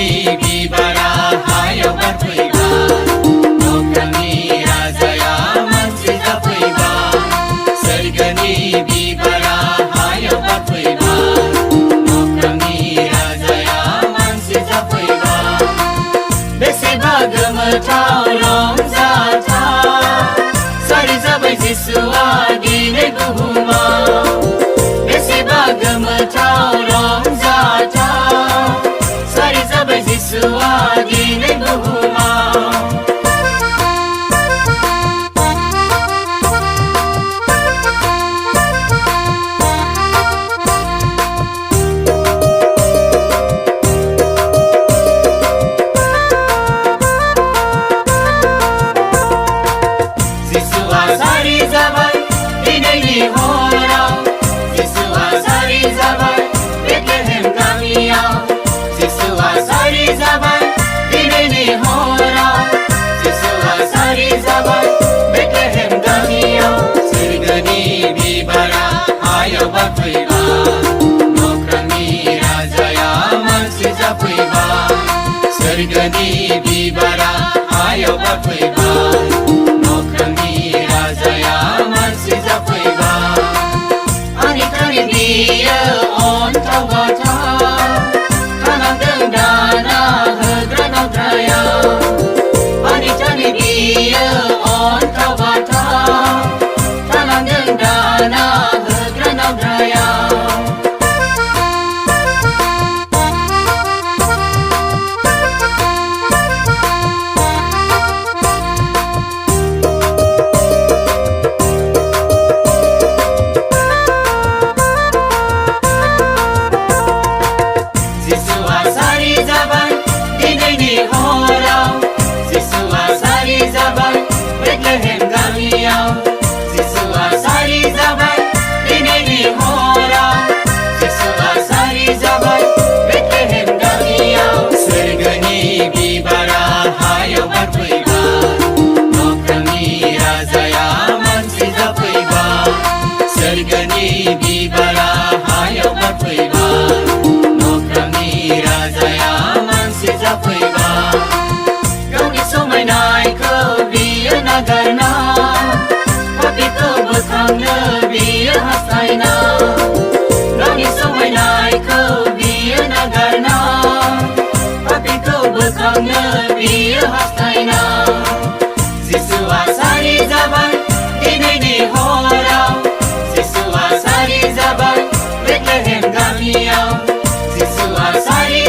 बिबारा हायाव बारफैबाय अख्रांनि राजाया मानसि जाफैबाय सोरगोनि बिबारा हायाव बारफैबाय अख्रांनि राजाया मानसि जाफैबाय बेसेबा गोमोथाव रंजाथाव सारि जाबाय जिसुआ दिनै बुहुमाव बेसेबा गोमोथाव रंजाथाव सारि जाबाय जिसुआ दिनै बुहुमाव जिसुआ सारि जाबाय दिनैनि हराव जिसुआ सारि जाबाय बेथलेहेम गामियाव जिसुआ सारि जाबाय दिनैनि हराव जिसुआ सारि जाबाय बेथलेहेम गामियाव सोरगोनि बिबारा हायाव बारफैबाय अख्रांनि राजाया मानसि जाफैबाय सोरगोनि बिबारा हायाव बारफैबाय अख्रांनि राजाया मानसि जाफैबाय आनिखालि बियो अन्थाव बाथाव थानांदों दाना होग्रा नावद्रायाव आनिखालि बियो अन्थाव बाथाव थानांदों दाना होग्रा नावद्रायाव जिसुआ सारि जाबाय दिनैनि हराव जिसुआ सारि जाबाय बेथलेहेम गामियाव जिसुआ सारि जाबाय दिनैनि हराव जिसुआ सारि जाबाय बेथलेहेम गामियाव सोरगोनि बिबारा हायाव बारफैबाय अख्रांनि राजाया मानसि जाफैबाय सोरगोनि बिबारा हायाव बारफैबाय अख्रांनि राजाया मानसि जाफैबाय गावनि समायनायखौ बियो नागारना पापीखौ बोखांनो बियो हास्थायना गावनि समायनायखौ बियो नागारना पापीखौ बोखांनो बियो हास्थायना जिसुआ सारि जाबाय दिनैनि हराव जिसुआ सारि जाबाय बेथलेहेम गामियाव जिसुआ सारि